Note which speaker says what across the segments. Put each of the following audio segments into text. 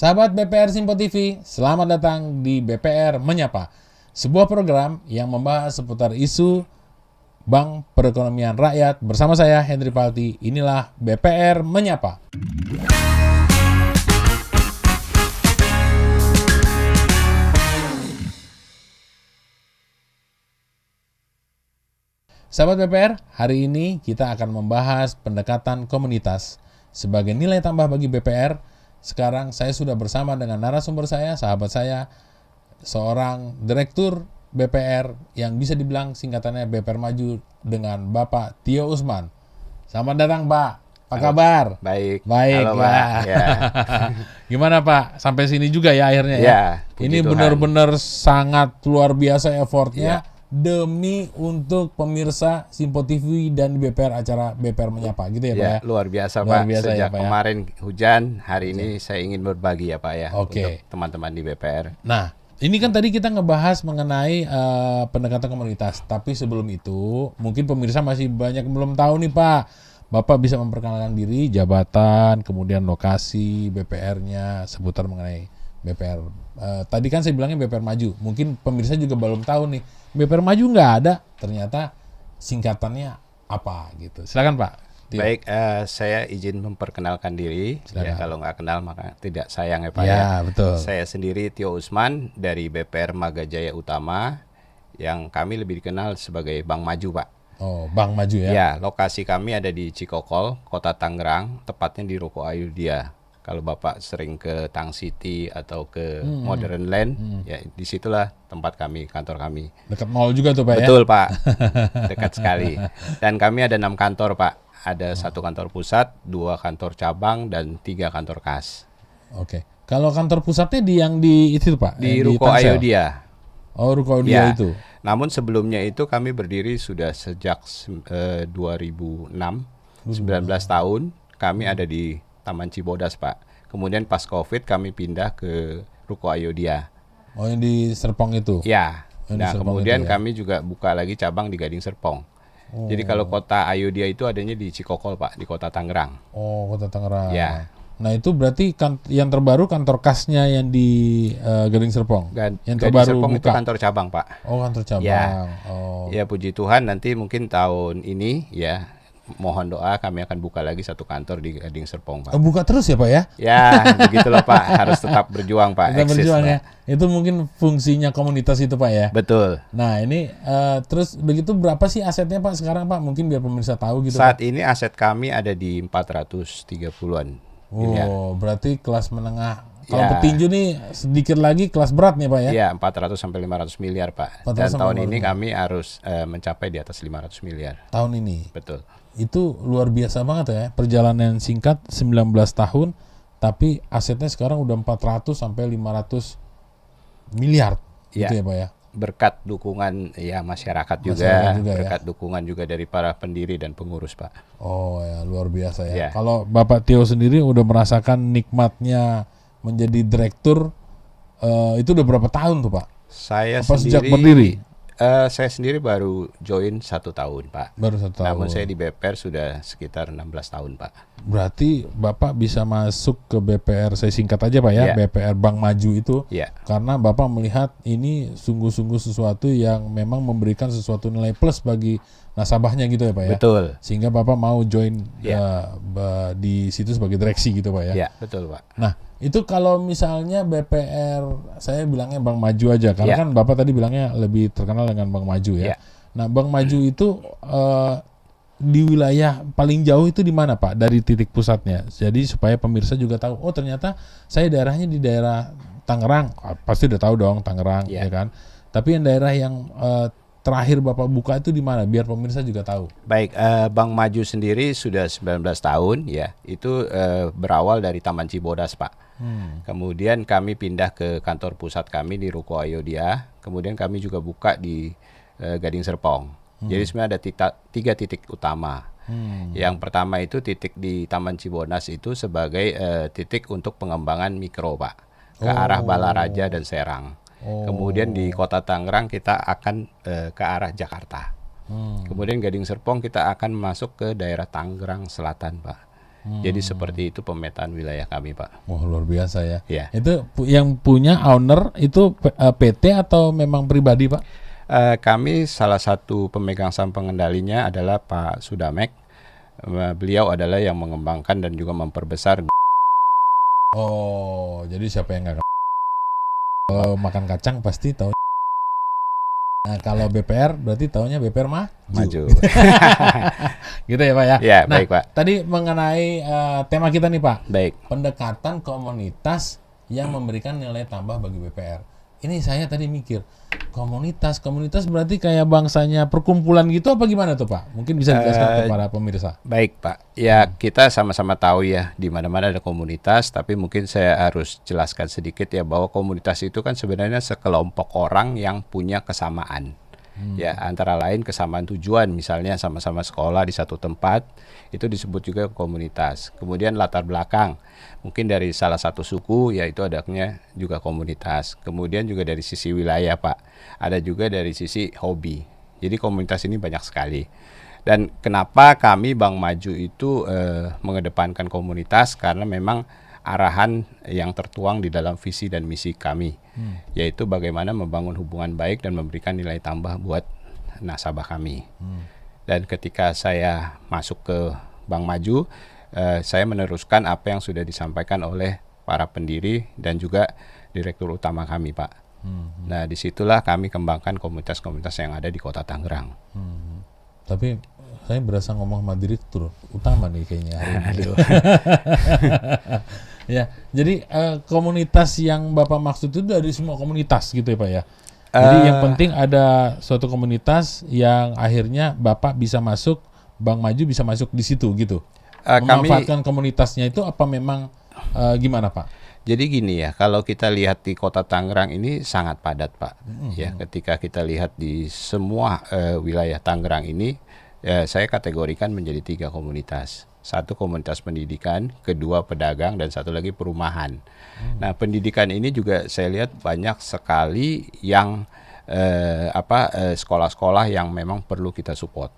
Speaker 1: Sahabat BPR Simpo TV, selamat datang di BPR Menyapa, sebuah program yang membahas seputar isu Bank Perekonomian Rakyat. Bersama saya, Henry Palti, inilah BPR Menyapa. Sahabat BPR, hari ini kita akan membahas pendekatan komunitas sebagai nilai tambah bagi BPR. Sekarang saya sudah bersama dengan narasumber saya, sahabat saya, seorang direktur BPR yang bisa dibilang singkatannya BPR Maju dengan Bapak Tio Usman. Selamat datang, Pak. Apa kabar?
Speaker 2: Baik.
Speaker 1: Halo,
Speaker 2: Pak. Ya.
Speaker 1: Gimana, Pak? Sampai sini juga ya akhirnya ya? Ini benar-benar sangat luar biasa effortnya. Demi untuk pemirsa Simpo TV dan BPR, acara BPR Menyapa gitu ya, Pak ya?
Speaker 2: Luar biasa,
Speaker 1: luar
Speaker 2: Pak.
Speaker 1: Biasa,
Speaker 2: Sejak
Speaker 1: ya, Pak,
Speaker 2: kemarin hujan, hari ini saya ingin berbagi ya, Pak ya, untuk teman-teman di BPR.
Speaker 1: Nah, ini kan tadi kita ngebahas mengenai pendekatan komunitas, tapi sebelum itu mungkin pemirsa masih banyak yang belum tahu nih, Pak. Bapak bisa memperkenalkan diri, jabatan, kemudian lokasi BPR-nya, seputar mengenai BPR. Tadi kan saya bilangnya BPR Maju. Mungkin pemirsa juga belum tahu nih, BPR Maju nggak ada. Ternyata singkatannya apa gitu. Silakan, Pak. Tio.
Speaker 2: Baik, saya izin memperkenalkan diri. Ya, kalau nggak kenal maka tidak sayang ya, Pak
Speaker 1: ya.
Speaker 2: Ya,
Speaker 1: betul.
Speaker 2: Saya sendiri Tio Usman dari BPR Magajaya Utama, yang kami lebih dikenal sebagai Bank Maju, Pak.
Speaker 1: Oh, Bank Maju ya?
Speaker 2: Ya, lokasi kami ada di Cikokol, Kota Tangerang, tepatnya di Ruko Ayudhya. Kalau Bapak sering ke Tang City atau ke Modern Land, ya disitulah tempat kami, kantor kami.
Speaker 1: Dekat mall juga tuh, Pak.
Speaker 2: Betul,
Speaker 1: ya?
Speaker 2: Pak. Dekat sekali. Dan kami ada 6 kantor, Pak. Ada 1 kantor pusat, 2 kantor cabang, dan 3 kantor kas.
Speaker 1: Oke. Kalau kantor pusatnya yang di itu, Pak?
Speaker 2: Di Ruko Ayudhya.
Speaker 1: Oh, Ruko Ayudhya itu.
Speaker 2: Namun sebelumnya itu kami berdiri sudah sejak 2006, 19 tahun. Kami ada di Taman Cibodas, Pak. Kemudian pas COVID kami pindah ke Ruko Ayudhya.
Speaker 1: Oh, yang di Serpong itu?
Speaker 2: Ya. Nah, kemudian
Speaker 1: itu, ya?
Speaker 2: kami juga buka lagi cabang di Gading Serpong. Oh. Jadi kalau kota Ayudhya itu adanya di Cikokol, Pak, di Kota Tangerang.
Speaker 1: Oh, Kota Tangerang.
Speaker 2: Ya.
Speaker 1: Nah, itu berarti yang terbaru kantor kasnya yang di Gading Serpong? Yang
Speaker 2: terbaru Serpong buka. Itu kantor cabang, Pak.
Speaker 1: Oh, kantor cabang.
Speaker 2: Ya.
Speaker 1: Oh.
Speaker 2: Ya, puji Tuhan nanti mungkin tahun ini ya, mohon doa kami akan buka lagi 1 kantor di Gading Serpong, Pak.
Speaker 1: Buka terus ya, Pak ya?
Speaker 2: Ya, begitulah, Pak. Harus tetap berjuang, Pak.
Speaker 1: Tetap berjuang ya. Itu mungkin fungsinya komunitas itu, Pak ya?
Speaker 2: Betul.
Speaker 1: Nah, ini terus begitu berapa sih asetnya, Pak, sekarang, Pak? Mungkin biar pemirsa tahu gitu.
Speaker 2: Saat
Speaker 1: Pak.
Speaker 2: ini aset kami ada di 430-an.
Speaker 1: Oh, berarti kelas menengah. Kalau petinju nih sedikit lagi kelas berat nih, Pak ya?
Speaker 2: Iya, 400 sampai 500 miliar, Pak. Dan tahun ini kami harus mencapai di atas 500 miliar.
Speaker 1: Tahun ini?
Speaker 2: Betul.
Speaker 1: Itu luar biasa banget ya. Perjalanan singkat 19 tahun, tapi asetnya sekarang udah 400 sampai 500 miliar. Gitu ya, Pak ya?
Speaker 2: Berkat dukungan ya masyarakat juga berkat dukungan juga dari para pendiri dan pengurus, Pak.
Speaker 1: Oh ya, luar biasa ya. Kalau Bapak Tio sendiri udah merasakan nikmatnya menjadi direktur, itu udah berapa tahun tuh, Pak? Sejak berdiri?
Speaker 2: Saya sendiri baru join 1 tahun, Pak.
Speaker 1: Baru 1 tahun.
Speaker 2: Namun saya di BPR sudah sekitar 16 tahun, Pak.
Speaker 1: Berarti Bapak bisa masuk ke BPR, saya singkat aja, Pak ya, BPR Bank Maju itu, karena Bapak melihat ini sungguh-sungguh sesuatu yang memang memberikan sesuatu nilai plus bagi nasabahnya gitu ya, Pak ya.
Speaker 2: Betul.
Speaker 1: Sehingga Bapak mau join di situ sebagai direksi gitu, Pak ya.
Speaker 2: Iya, betul, Pak.
Speaker 1: Nah, itu kalau misalnya BPR, saya bilangnya Bank Maju aja, karena kan Bapak tadi bilangnya lebih terkenal dengan Bank Maju ya. Nah, Bank Maju itu di wilayah paling jauh itu di mana, Pak? Dari titik pusatnya. Jadi supaya pemirsa juga tahu, oh ternyata saya daerahnya di daerah Tangerang. Pasti udah tahu dong Tangerang, ya kan? Tapi yang daerah yang terakhir Bapak buka itu di mana? Biar pemirsa juga tahu.
Speaker 2: Baik, Bank Maju sendiri sudah 19 tahun ya. Itu berawal dari Taman Cibodas, Pak. Kemudian kami pindah ke kantor pusat kami di Ruko Ayudhya. Kemudian kami juga buka di Gading Serpong. Jadi sebenarnya ada 3 titik utama. Yang pertama itu titik di Taman Cibodas itu sebagai titik untuk pengembangan mikro, Pak. Ke arah Balaraja dan Serang. Kemudian di Kota Tangerang kita akan ke arah Jakarta. Kemudian Gading Serpong kita akan masuk ke daerah Tangerang Selatan, Pak. Jadi seperti itu pemetaan wilayah kami, Pak.
Speaker 1: Wah, luar biasa ya.
Speaker 2: Ya.
Speaker 1: Itu yang punya owner itu PT atau memang pribadi, Pak?
Speaker 2: Kami salah satu pemegang saham pengendalinya adalah Pak Sudamek. Beliau adalah yang mengembangkan dan juga memperbesar.
Speaker 1: Oh, jadi siapa yang nggak kalau makan kacang pasti tahu. Nah, kalau BPR berarti taunya BPR
Speaker 2: Maju.
Speaker 1: Gitu ya, Pak ya.
Speaker 2: Ya,
Speaker 1: Nah,
Speaker 2: baik, Pak.
Speaker 1: tadi mengenai tema kita nih, Pak.
Speaker 2: Baik.
Speaker 1: Pendekatan komunitas yang memberikan nilai tambah bagi BPR. Ini saya tadi mikir, komunitas berarti kayak bangsanya perkumpulan gitu apa gimana tuh, Pak? Mungkin bisa dijelaskan kepada pemirsa.
Speaker 2: Baik, Pak. Ya, kita sama-sama tahu ya di mana-mana ada komunitas, tapi mungkin saya harus jelaskan sedikit ya bahwa komunitas itu kan sebenarnya sekelompok orang yang punya kesamaan. Ya, antara lain kesamaan tujuan, misalnya sama-sama sekolah di satu tempat, itu disebut juga komunitas. Kemudian latar belakang, mungkin dari salah satu suku, yaitu adanya juga komunitas. Kemudian juga dari sisi wilayah, Pak, ada juga dari sisi hobi. Jadi komunitas ini banyak sekali. Dan kenapa kami Bank Maju itu mengedepankan komunitas, karena memang arahan yang tertuang di dalam visi dan misi kami, yaitu bagaimana membangun hubungan baik dan memberikan nilai tambah buat nasabah kami. Dan ketika saya masuk ke Bank Maju, saya meneruskan apa yang sudah disampaikan oleh para pendiri dan juga direktur utama kami, Pak. Nah, disitulah kami kembangkan komunitas-komunitas yang ada di Kota Tangerang.
Speaker 1: Tapi saya berasa ngomong sama direktur utama nih kayaknya hari ini. Ya, jadi komunitas yang Bapak maksud itu dari semua komunitas gitu ya, Pak ya. Jadi yang penting ada suatu komunitas yang akhirnya Bapak bisa masuk, Bank Maju bisa masuk di situ gitu. Memanfaatkan komunitasnya itu apa memang gimana, Pak?
Speaker 2: Jadi gini ya, kalau kita lihat di Kota Tangerang ini sangat padat, Pak. Ya, ketika kita lihat di semua wilayah Tangerang ini, saya kategorikan menjadi 3 komunitas. Satu komunitas pendidikan, kedua pedagang, dan satu lagi perumahan. Nah, pendidikan ini juga saya lihat banyak sekali yang sekolah-sekolah yang memang perlu kita support.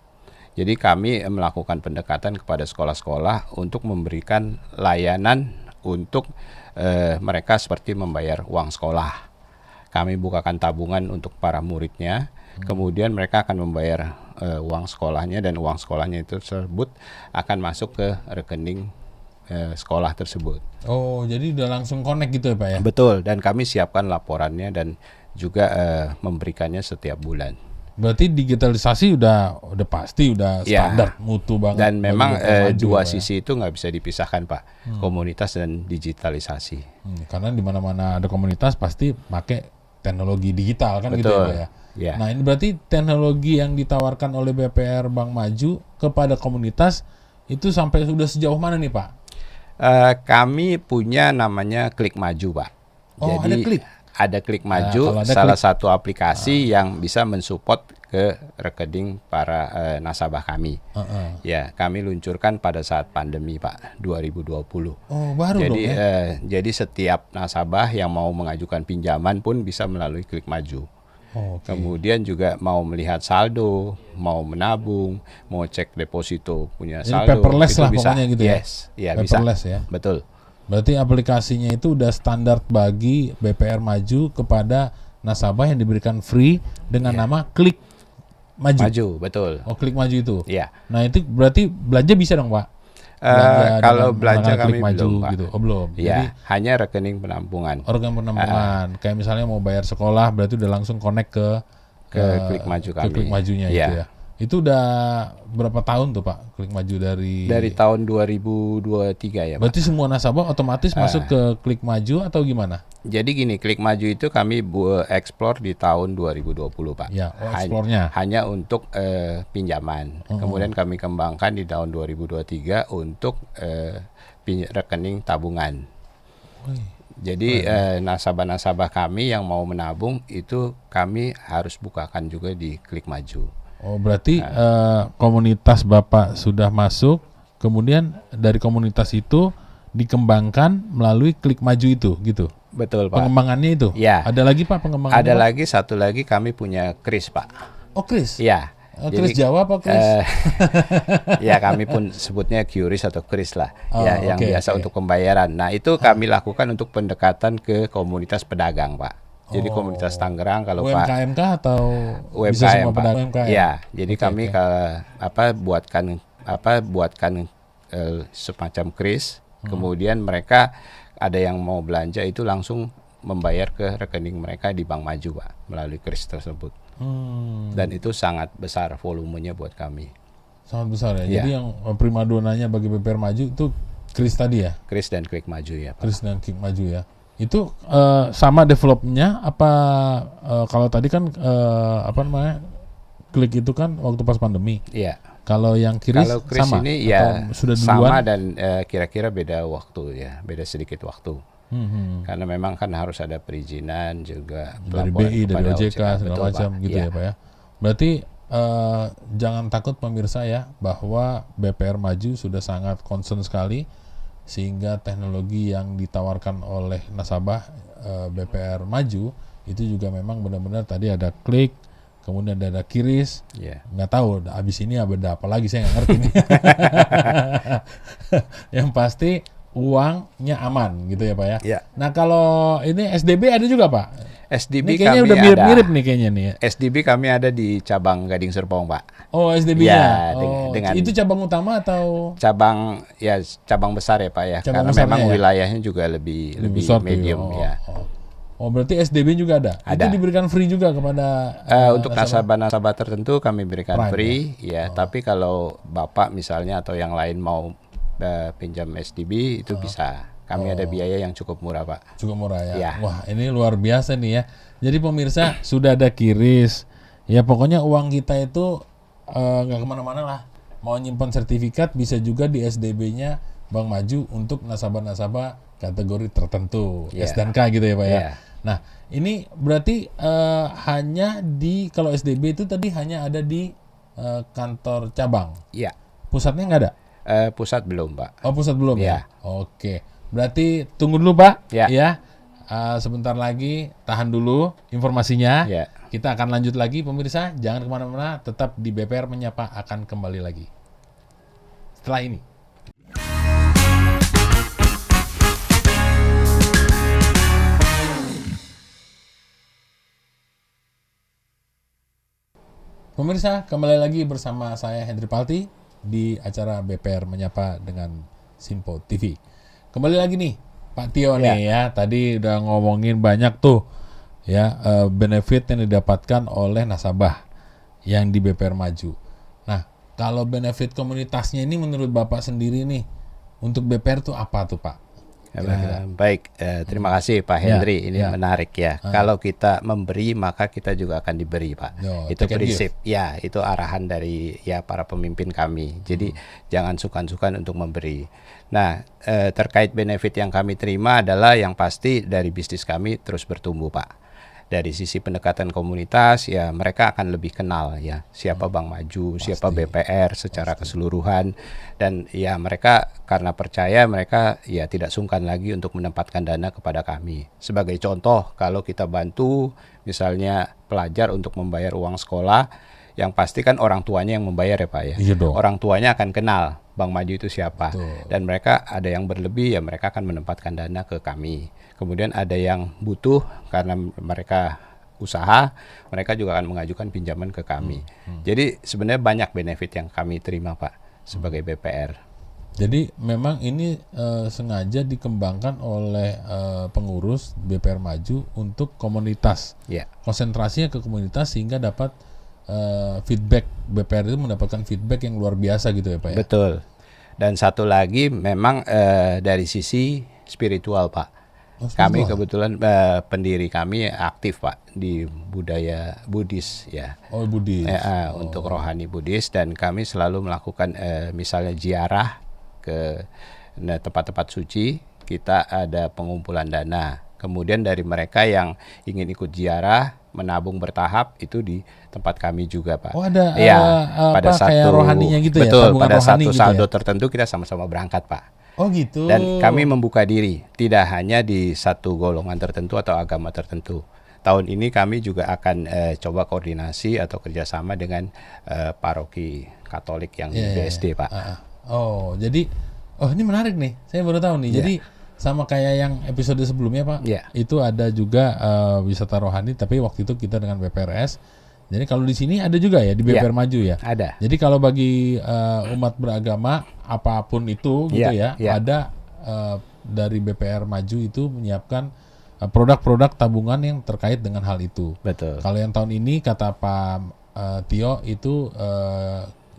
Speaker 2: Jadi kami melakukan pendekatan kepada sekolah-sekolah untuk memberikan layanan untuk mereka seperti membayar uang sekolah. Kami bukakan tabungan untuk para muridnya, kemudian mereka akan membayar uang sekolahnya, dan uang sekolahnya itu tersebut akan masuk ke rekening sekolah tersebut.
Speaker 1: Oh, jadi udah langsung connect gitu ya, Pak ya?
Speaker 2: Betul, dan kami siapkan laporannya dan juga memberikannya setiap bulan.
Speaker 1: Berarti digitalisasi udah pasti udah standar, mutu banget.
Speaker 2: Dan memang dua sisi itu nggak bisa dipisahkan, Pak. Komunitas dan digitalisasi.
Speaker 1: Karena di mana-mana ada komunitas pasti pakai teknologi digital kan. Betul. Gitu ya, Pak ya.
Speaker 2: Yeah.
Speaker 1: Nah, ini berarti teknologi yang ditawarkan oleh BPR Bank Maju kepada komunitas itu sampai sudah sejauh mana nih, Pak?
Speaker 2: Kami punya namanya Klik Maju, Pak.
Speaker 1: Oh, jadi
Speaker 2: ada Klik Maju, salah satu aplikasi yang bisa mensupport ke rekening para nasabah kami. Ya, kami luncurkan pada saat pandemi, Pak, 2020.
Speaker 1: Oh, baru
Speaker 2: jadi,
Speaker 1: dong ya?
Speaker 2: Jadi setiap nasabah yang mau mengajukan pinjaman pun bisa melalui Klik Maju. Okay. Kemudian juga mau melihat saldo, mau menabung, mau cek deposito punya saldo.
Speaker 1: Jadi paperless lah
Speaker 2: bisa.
Speaker 1: Pokoknya gitu ya?
Speaker 2: Yes, ya
Speaker 1: paperless
Speaker 2: bisa.
Speaker 1: Ya?
Speaker 2: Betul.
Speaker 1: Berarti aplikasinya itu udah standar bagi BPR Maju kepada nasabah yang diberikan free dengan nama Klik Maju.
Speaker 2: Maju, betul.
Speaker 1: Oh, Klik Maju itu.
Speaker 2: Iya.
Speaker 1: Nah, itu berarti belanja bisa dong, Pak?
Speaker 2: Kalau belanja kami
Speaker 1: Maju,
Speaker 2: belum, Pak.
Speaker 1: Gitu. Oh, belum.
Speaker 2: Ya, hanya rekening penampungan.
Speaker 1: Rekening penampungan. Kayak misalnya mau bayar sekolah, berarti udah langsung connect ke
Speaker 2: Klik Maju kami.
Speaker 1: Ke Klik Majunya gitu ya. Itu udah berapa tahun tuh, Pak, Klik Maju dari
Speaker 2: tahun 2023 ya, Pak.
Speaker 1: Berarti semua nasabah otomatis masuk ke Klik Maju atau gimana?
Speaker 2: Jadi gini, Klik Maju itu kami explore di tahun 2020, Pak.
Speaker 1: Ya, eksplornya.
Speaker 2: Hanya untuk pinjaman. Kemudian kami kembangkan di tahun 2023 untuk rekening tabungan. Jadi nasabah-nasabah kami yang mau menabung itu kami harus bukakan juga di Klik Maju.
Speaker 1: Oh, berarti komunitas Bapak sudah masuk, kemudian dari komunitas itu dikembangkan melalui Klik Maju itu, gitu?
Speaker 2: Betul, Pak.
Speaker 1: Pengembangannya itu?
Speaker 2: Ya.
Speaker 1: Ada lagi, Pak, pengembangannya?
Speaker 2: Ada lagi, satu lagi kami punya Kris, Pak.
Speaker 1: Oh, Kris?
Speaker 2: Ya.
Speaker 1: Kris Jawa apa Kris?
Speaker 2: Ya kami pun sebutnya QRIS atau Kris lah, yang biasa untuk pembayaran. Nah itu kami lakukan untuk pendekatan ke komunitas pedagang Pak. Jadi komunitas Tangerang kalau Pak
Speaker 1: UMKM kah atau
Speaker 2: UMKM
Speaker 1: bisa semua
Speaker 2: Pak?
Speaker 1: pedagang UMKM?
Speaker 2: Ya, jadi kami buatkan semacam kris, kemudian mereka ada yang mau belanja itu langsung membayar ke rekening mereka di Bank Maju Pak melalui kris tersebut. Dan itu sangat besar volumenya buat kami.
Speaker 1: Sangat besar ya. Jadi yang primadonanya bagi BPR Maju itu kris tadi ya?
Speaker 2: Kris dan Quick Maju ya Pak.
Speaker 1: Kris dan Quick Maju ya. Itu sama developnya apa kalau tadi kan Klik itu kan waktu pas pandemi.
Speaker 2: Iya.
Speaker 1: Kalau yang Kris sama
Speaker 2: ini ya
Speaker 1: sudah duluan?
Speaker 2: Sama dan kira-kira beda waktu ya, beda sedikit waktu. Karena memang kan harus ada perizinan juga
Speaker 1: dari BI, dari OJK segala macam gitu ya Pak ya. Berarti jangan takut pemirsa ya bahwa BPR Maju sudah sangat concern sekali sehingga teknologi yang ditawarkan oleh nasabah BPR Maju itu juga memang benar-benar tadi ada Klik, kemudian ada Kiris, nggak tahu abis ini ada apa lagi saya nggak ngerti nih. Yang pasti uangnya aman gitu ya Pak ya. Nah kalau ini SDB ada juga Pak?
Speaker 2: SDB
Speaker 1: ini kayaknya
Speaker 2: kami
Speaker 1: udah mirip-mirip nih kayaknya nih.
Speaker 2: SDB kami ada di cabang Gading Serpong Pak.
Speaker 1: Oh SDB-nya.
Speaker 2: Ya,
Speaker 1: dengan itu cabang utama atau?
Speaker 2: Cabang besar ya Pak ya. Karena memang wilayahnya juga lebih besar medium ya.
Speaker 1: Oh berarti SDB juga ada? Itu diberikan free juga kepada
Speaker 2: untuk nasabah tertentu kami berikan free ya. Tapi kalau Bapak misalnya atau yang lain mau pinjam SDB itu bisa. Kami ada biaya yang cukup murah Pak.
Speaker 1: Cukup murah ya. Wah ini luar biasa nih ya. Jadi pemirsa sudah ada Kiris. Ya pokoknya uang kita itu nggak kemana-mana lah. Mau nyimpan sertifikat bisa juga di SDB-nya Bank Maju untuk nasabah-nasabah kategori tertentu. S dan K gitu ya Pak ya. Nah ini berarti hanya di kalau SDB itu tadi hanya ada di kantor cabang.
Speaker 2: Iya.
Speaker 1: Pusatnya nggak ada?
Speaker 2: Pusat belum Pak.
Speaker 1: Oh pusat belum ya? Oke. Berarti tunggu dulu Pak. Ya. Sebentar lagi tahan dulu informasinya. Kita akan lanjut lagi pemirsa. Jangan kemana-mana. Tetap di BPR Menyapa akan kembali lagi setelah ini. Pemirsa, kembali lagi bersama saya Hendri Palti di acara BPR Menyapa dengan Simpo TV. Kembali lagi nih Pak Tio nih ya. Tadi udah ngomongin banyak tuh ya benefit yang didapatkan oleh nasabah yang di BPR Maju. Nah, kalau benefit komunitasnya ini menurut Bapak sendiri nih untuk BPR tuh apa tuh Pak?
Speaker 2: Baik, terima kasih Pak Hendri. Ini menarik ya. Kalau kita memberi maka kita juga akan diberi Pak. Itu prinsip. Ya, itu arahan dari para pemimpin kami. Jadi jangan sungkan-sungkan untuk memberi. Nah, terkait benefit yang kami terima adalah yang pasti dari bisnis kami terus bertumbuh Pak. Dari sisi pendekatan komunitas ya mereka akan lebih kenal ya siapa Bank Maju, siapa BPR secara keseluruhan, dan ya mereka karena percaya mereka ya tidak sungkan lagi untuk menempatkan dana kepada kami. Sebagai contoh kalau kita bantu misalnya pelajar untuk membayar uang sekolah, yang pasti kan orang tuanya yang membayar ya Pak ya. Orang tuanya akan kenal Bank Maju itu siapa. Dan mereka ada yang berlebih ya mereka akan menempatkan dana ke kami. Kemudian ada yang butuh karena mereka usaha, mereka juga akan mengajukan pinjaman ke kami. Jadi sebenarnya banyak benefit yang kami terima Pak sebagai BPR.
Speaker 1: Jadi memang ini sengaja dikembangkan oleh pengurus BPR Maju untuk komunitas. Konsentrasinya ke komunitas sehingga dapat feedback. BPR itu mendapatkan feedback yang luar biasa gitu ya Pak ya.
Speaker 2: Betul. Dan satu lagi memang dari sisi spiritual Pak. Kami kebetulan pendiri kami aktif Pak di budaya Buddhis ya.
Speaker 1: Oh Buddhis.
Speaker 2: Untuk rohani Buddhis, dan kami selalu melakukan misalnya ziarah ke tempat-tempat suci. Kita ada pengumpulan dana. Kemudian dari mereka yang ingin ikut ziarah menabung bertahap itu di tempat kami juga Pak.
Speaker 1: Oh ada
Speaker 2: pada satu
Speaker 1: kayak rohaninya gitu
Speaker 2: betul,
Speaker 1: ya. Betul,
Speaker 2: pada satu
Speaker 1: gitu
Speaker 2: saldo
Speaker 1: ya?
Speaker 2: tertentu kita sama-sama berangkat Pak.
Speaker 1: Oh gitu.
Speaker 2: Dan kami membuka diri tidak hanya di satu golongan tertentu atau agama tertentu, tahun ini kami juga akan coba koordinasi atau kerjasama dengan paroki Katolik yang di BSD, Pak.
Speaker 1: Oh, jadi ini menarik nih. Saya baru tahu nih. Jadi sama kayak yang episode sebelumnya, Pak. Itu ada juga wisata rohani, tapi waktu itu kita dengan BPRS. Jadi kalau di sini ada juga ya di BPR Maju ya.
Speaker 2: Ada.
Speaker 1: Jadi kalau bagi umat beragama apapun itu gitu ada dari BPR Maju itu menyiapkan produk-produk tabungan yang terkait dengan hal itu.
Speaker 2: Betul.
Speaker 1: Kalau yang tahun ini kata Pak Tio itu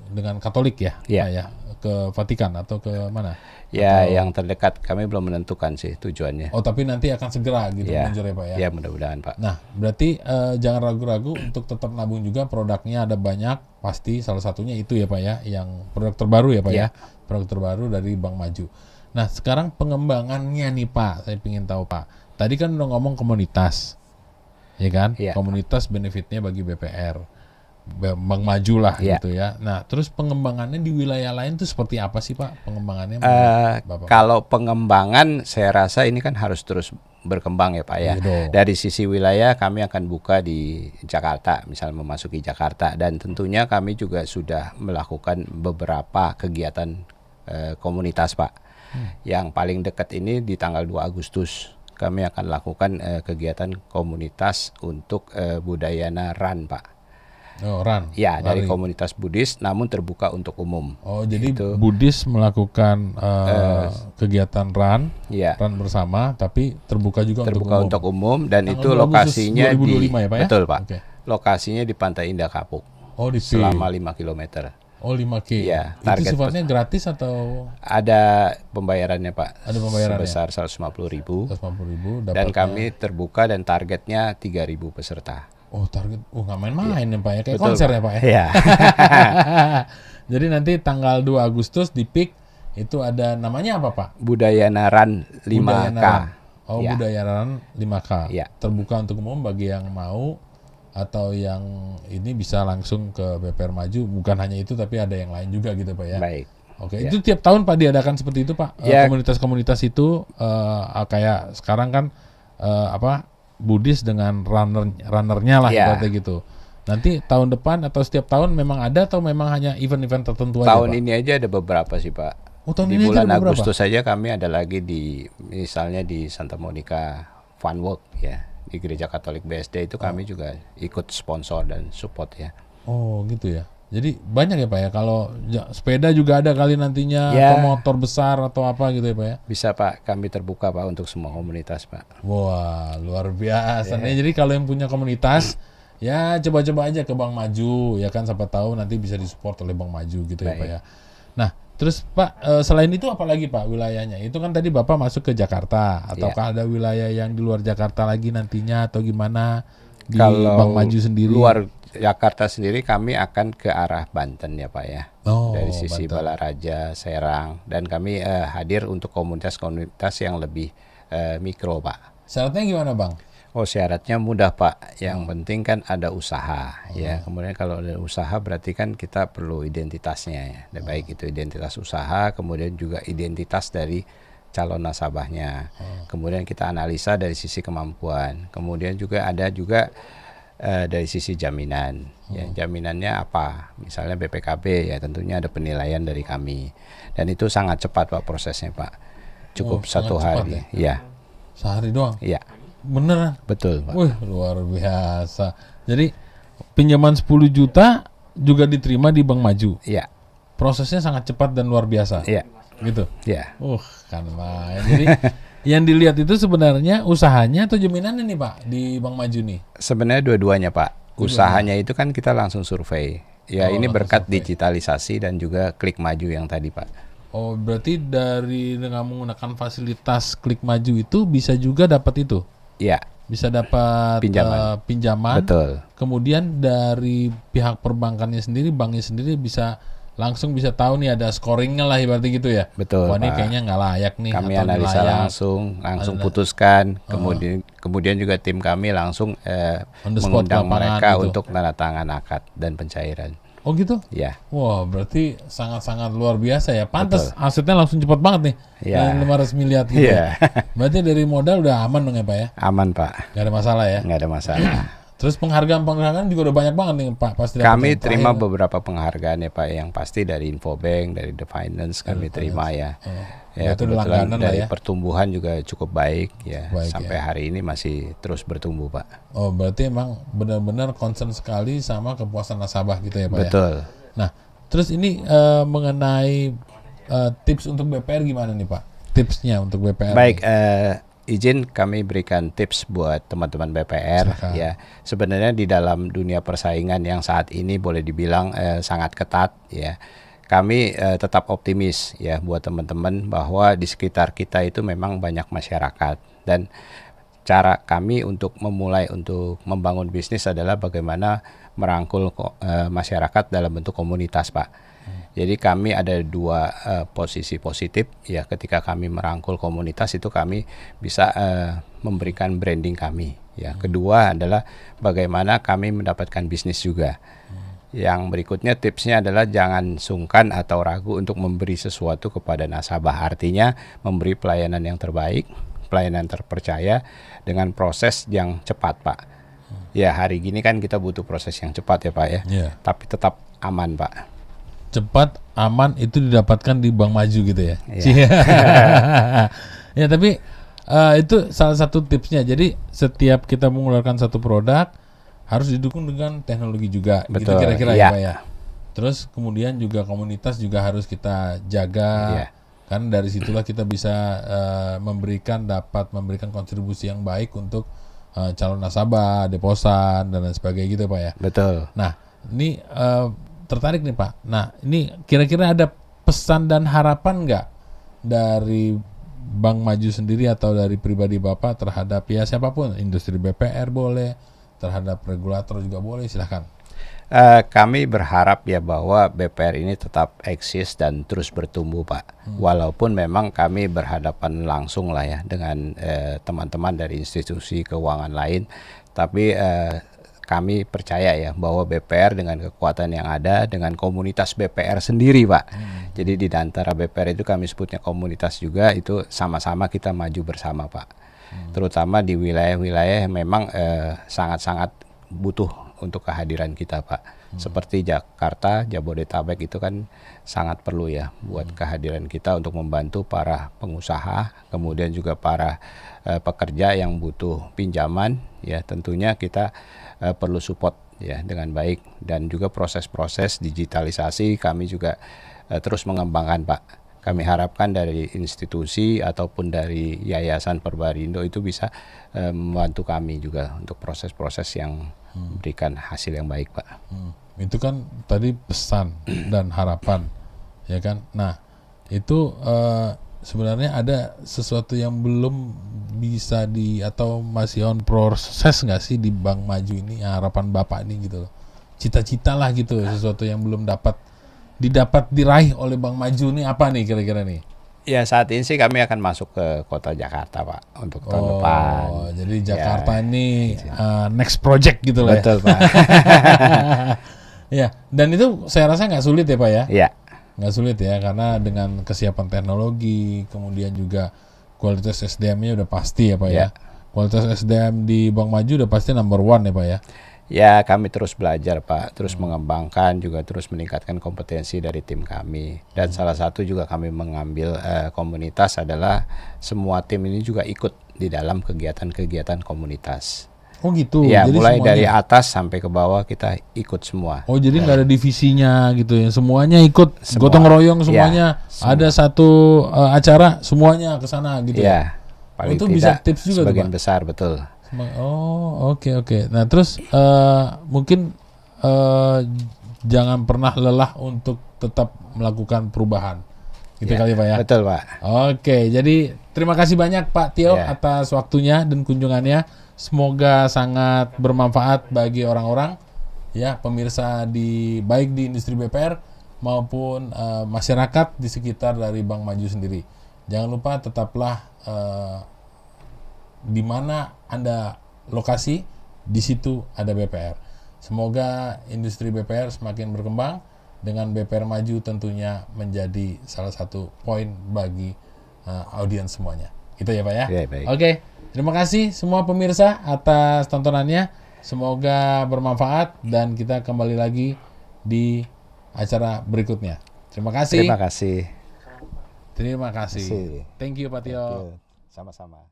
Speaker 1: dengan Katolik ya, Pak, ya, ke Vatikan atau ke mana?
Speaker 2: Ya, yang terdekat kami belum menentukan sih tujuannya.
Speaker 1: Oh, tapi nanti akan segera gitu meluncur ya, Pak ya.
Speaker 2: Ya, mudah-mudahan, Pak.
Speaker 1: Nah, berarti jangan ragu-ragu untuk tetap nabung juga. Produknya ada banyak, pasti salah satunya itu ya, Pak ya, yang produk terbaru ya, Pak ya. Produk terbaru dari Bank Maju. Nah, sekarang pengembangannya nih, Pak. Saya ingin tahu, Pak. Tadi kan udah ngomong komunitas. Ya kan? Komunitas benefitnya bagi BPR. Bank Maju lah gitu ya. Nah, terus pengembangannya di wilayah lain tuh seperti apa sih, Pak? Pengembangannya
Speaker 2: kalau pengembangan saya rasa ini kan harus terus berkembang ya, Pak ya. Dari sisi wilayah kami akan buka di Jakarta, misalnya memasuki Jakarta, dan tentunya kami juga sudah melakukan beberapa kegiatan komunitas, Pak. Yang paling dekat ini di tanggal 2 Agustus kami akan lakukan kegiatan komunitas untuk Budayana Run, Pak.
Speaker 1: Oh, Run.
Speaker 2: Ya, dari komunitas Buddhis, namun terbuka untuk umum.
Speaker 1: Oh, jadi Buddhis melakukan kegiatan Run bersama, tapi terbuka juga
Speaker 2: untuk umum, dan itu lokasinya
Speaker 1: 2025 ya, Pak ya?
Speaker 2: Betul, Pak. Lokasinya di Pantai Indah Kapuk.
Speaker 1: Oh, di
Speaker 2: selama 5 km.
Speaker 1: Oh, 5 km.
Speaker 2: Ya,
Speaker 1: itu sifatnya gratis atau
Speaker 2: ada pembayarannya, Pak?
Speaker 1: Ada pembayarannya.
Speaker 2: Sebesar 150.000.
Speaker 1: 150.000.
Speaker 2: Dan kami terbuka dan targetnya 3.000 peserta.
Speaker 1: Oh, target. Nggak main-main ya, Pak ya. Kayak konser ya, Pak ya.
Speaker 2: Iya.
Speaker 1: Jadi nanti tanggal 2 Agustus di PIK itu ada namanya apa, Pak?
Speaker 2: Budayana Run 5K.
Speaker 1: Oh, Budayana Run 5K.
Speaker 2: Ya.
Speaker 1: Terbuka untuk umum bagi yang mau atau yang ini bisa langsung ke BPR Maju. Bukan hanya itu, tapi ada yang lain juga gitu, Pak ya.
Speaker 2: Baik.
Speaker 1: Oke, itu tiap tahun Pak diadakan seperti itu, Pak. Komunitas-komunitas itu kayak sekarang kan Buddhis dengan runnernya lah ibaratnya gitu. Nanti tahun depan atau setiap tahun memang ada atau memang hanya event-event tertentu aja,
Speaker 2: Tahun
Speaker 1: Pak?
Speaker 2: ini aja ada beberapa sih, Pak. Di
Speaker 1: ini
Speaker 2: bulan Agustus saja kami ada lagi misalnya di Santa Monica Fun Walk ya, di Gereja Katolik BSD itu kami juga ikut sponsor dan support ya.
Speaker 1: Oh, gitu ya. Jadi banyak ya, Pak ya. Kalau sepeda juga ada kali nantinya atau motor besar atau apa gitu ya, Pak ya.
Speaker 2: Bisa, Pak. Kami terbuka, Pak, untuk semua komunitas, Pak.
Speaker 1: Wah, luar biasa nih. Jadi kalau yang punya komunitas ya coba-coba aja ke Bank Maju ya kan, siapa tahu nanti bisa disupport oleh Bank Maju gitu ya, Pak ya. Nah, terus Pak selain itu apa lagi, Pak, wilayahnya? Itu kan tadi Bapak masuk ke Jakarta, ataukah ada wilayah yang di luar Jakarta lagi nantinya atau gimana di Bank Maju sendiri?
Speaker 2: Luar Jakarta sendiri kami akan ke arah Banten ya, Pak ya. Dari sisi Banten, Balaraja, Serang, dan kami hadir untuk komunitas-komunitas yang lebih mikro, Pak.
Speaker 1: Syaratnya gimana, Bang?
Speaker 2: Oh, syaratnya mudah, Pak. Yang penting kan ada usaha ya. Kemudian kalau ada usaha berarti kan kita perlu identitasnya ya. Baik itu identitas usaha, kemudian juga identitas dari calon nasabahnya. Kemudian kita analisa dari sisi kemampuan. Kemudian juga ada dari sisi jaminan, ya, jaminannya apa? Misalnya BPKB, ya tentunya ada penilaian dari kami, dan itu sangat cepat, Pak, prosesnya, Pak. Cukup 1 hari, ya.
Speaker 1: Sehari doang?
Speaker 2: Ya.
Speaker 1: Beneran?
Speaker 2: Betul, Pak.
Speaker 1: Wih, luar biasa. Jadi pinjaman 10 juta juga diterima di Bank Maju?
Speaker 2: Iya.
Speaker 1: Prosesnya sangat cepat dan luar biasa?
Speaker 2: Iya.
Speaker 1: Gitu?
Speaker 2: Iya.
Speaker 1: Kan main. Jadi yang dilihat itu sebenarnya usahanya atau jaminannya nih, Pak, di Bank Maju nih? Sebenarnya
Speaker 2: dua-duanya, Pak. Usahanya itu kan kita langsung survei. Ya, ini berkat digitalisasi dan juga Klik Maju yang tadi, Pak.
Speaker 1: Oh, berarti dengan menggunakan fasilitas Klik Maju itu bisa juga dapat itu?
Speaker 2: Iya.
Speaker 1: Bisa dapat pinjaman.
Speaker 2: Betul.
Speaker 1: Kemudian dari pihak perbankannya sendiri, banknya sendiri langsung bisa tahu nih ada scoringnya lah ibaratnya gitu ya.
Speaker 2: Betul.
Speaker 1: Wah, ini kayaknya nggak layak nih.
Speaker 2: Kami analisa langsung putuskan. Kemudian juga tim kami langsung mengundang mereka gitu untuk tanda tangan akad dan pencairan.
Speaker 1: Oh gitu?
Speaker 2: Ya.
Speaker 1: Wah, berarti sangat-sangat luar biasa ya. Pantes asetnya langsung cepat banget nih.
Speaker 2: Ya.
Speaker 1: 500 miliar gitu.
Speaker 2: Ya.
Speaker 1: Berarti dari modal udah aman dong ya Pak ya?
Speaker 2: Aman Pak.
Speaker 1: Nggak ada masalah ya?
Speaker 2: Nggak ada masalah.
Speaker 1: Terus penghargaan juga udah banyak banget nih Pak. Pasti
Speaker 2: kami terima beberapa penghargaan ya Pak. Yang pasti dari Infobank, dari The Finance kami terima ya. Ya kebetulan dari pertumbuhan juga cukup baik ya. Sampai hari ini masih terus bertumbuh Pak.
Speaker 1: Oh berarti emang benar-benar concern sekali sama kepuasan nasabah gitu ya Pak.
Speaker 2: Betul.
Speaker 1: Nah terus ini mengenai tips untuk BPR gimana nih Pak? Tipsnya untuk BPR.
Speaker 2: Baik, izin kami berikan tips buat teman-teman BPR. Silakan. Ya. Sebenarnya di dalam dunia persaingan yang saat ini boleh dibilang sangat ketat ya. Kami tetap optimis ya buat teman-teman bahwa di sekitar kita itu memang banyak masyarakat, dan cara kami untuk memulai untuk membangun bisnis adalah bagaimana merangkul masyarakat dalam bentuk komunitas Pak. Jadi kami ada dua posisi positif ya, ketika kami merangkul komunitas itu kami bisa memberikan branding kami ya. Kedua adalah bagaimana kami mendapatkan bisnis juga. Yang berikutnya tipsnya adalah jangan sungkan atau ragu untuk memberi sesuatu kepada nasabah. Artinya memberi pelayanan yang terbaik, pelayanan terpercaya dengan proses yang cepat Pak. Ya hari gini kan kita butuh proses yang cepat ya Pak ya. Tapi tetap aman Pak.
Speaker 1: Cepat, aman itu didapatkan di Bank Maju gitu ya. Ya tapi itu salah satu tipsnya. Jadi setiap kita mengeluarkan satu produk harus didukung dengan teknologi juga.
Speaker 2: Betul.
Speaker 1: Gitu kira-kira ya Pak ya. Terus kemudian juga komunitas juga harus kita jaga. Karena dari situlah kita bisa dapat memberikan kontribusi yang baik untuk calon nasabah, deposan dan lain sebagainya gitu Pak ya.
Speaker 2: Betul.
Speaker 1: Nah, ini tertarik nih Pak. Nah, ini kira-kira ada pesan dan harapan nggak dari Bank Maju sendiri atau dari pribadi Bapak terhadap ya siapapun, industri BPR boleh, terhadap regulator juga boleh, silahkan.
Speaker 2: Kami berharap ya bahwa BPR ini tetap eksis dan terus bertumbuh Pak. Walaupun memang kami berhadapan langsung lah ya dengan teman-teman dari institusi keuangan lain, tapi kami percaya ya bahwa BPR dengan kekuatan yang ada, dengan komunitas BPR sendiri Pak. Jadi di antara BPR itu kami sebutnya komunitas juga, itu sama-sama kita maju bersama Pak. Terutama di wilayah-wilayah yang memang sangat-sangat butuh untuk kehadiran kita Pak. Seperti Jakarta, Jabodetabek itu kan sangat perlu ya buat kehadiran kita untuk membantu para pengusaha, kemudian juga para pekerja yang butuh pinjaman ya, tentunya kita perlu support ya dengan baik. Dan juga proses-proses digitalisasi kami juga terus mengembangkan Pak. Kami harapkan dari institusi ataupun dari Yayasan Perbarindo itu bisa membantu kami juga untuk proses-proses yang memberikan hasil yang baik Pak.
Speaker 1: Itu kan tadi pesan dan harapan ya kan. Nah itu sebenarnya ada sesuatu yang belum bisa atau masih on proses nggak sih di Bank Maju ini, harapan Bapak ini gitu loh, cita-cita lah gitu, sesuatu yang belum didapat diraih oleh Bank Maju nih apa nih kira-kira nih?
Speaker 2: Ya saat ini sih kami akan masuk ke kota Jakarta Pak untuk tahun depan.
Speaker 1: Jadi Jakarta ini next project gitu lah.
Speaker 2: Betul Pak.
Speaker 1: Ya, dan itu saya rasa nggak sulit ya Pak ya?
Speaker 2: Iya.
Speaker 1: Nggak sulit ya, karena dengan kesiapan teknologi, kemudian juga kualitas SDM-nya udah pasti ya Pak ya. Kualitas SDM di Bank Maju udah pasti number one ya Pak ya.
Speaker 2: Ya kami terus belajar Pak, terus mengembangkan juga, terus meningkatkan kompetensi dari tim kami. Dan salah satu juga kami mengambil komunitas adalah semua tim ini juga ikut di dalam kegiatan-kegiatan komunitas.
Speaker 1: Oh gitu.
Speaker 2: Ya,
Speaker 1: jadi
Speaker 2: mulai
Speaker 1: semuanya
Speaker 2: dari atas sampai ke bawah kita ikut semua.
Speaker 1: Oh jadi nggak ada divisinya gitu ya, semuanya ikut, gotong royong semuanya.
Speaker 2: Semua.
Speaker 1: Ada satu acara semuanya ke sana gitu ya.
Speaker 2: Paling
Speaker 1: itu bisa tips juga
Speaker 2: sebagian
Speaker 1: tuh, Pak?
Speaker 2: besar betul.
Speaker 1: Oh oke. Nah terus mungkin jangan pernah lelah untuk tetap melakukan perubahan. Gitu kali Pak ya.
Speaker 2: Betul Pak.
Speaker 1: Oke, jadi terima kasih banyak Pak Tio atas waktunya dan kunjungannya. Semoga sangat bermanfaat bagi orang-orang ya, pemirsa baik di industri BPR maupun masyarakat di sekitar dari Bank Maju sendiri. Jangan lupa tetaplah di mana Anda lokasi, di situ ada BPR. Semoga industri BPR semakin berkembang. Dengan BPR maju tentunya menjadi salah satu poin bagi audiens semuanya. Gitu ya Pak ya?
Speaker 2: Ya, baik.
Speaker 1: Oke, terima kasih semua pemirsa atas tontonannya. Semoga bermanfaat dan kita kembali lagi di acara berikutnya. Terima kasih.
Speaker 2: Terima kasih.
Speaker 1: Terima kasih. Thank you Pak Tio.
Speaker 2: Sama-sama.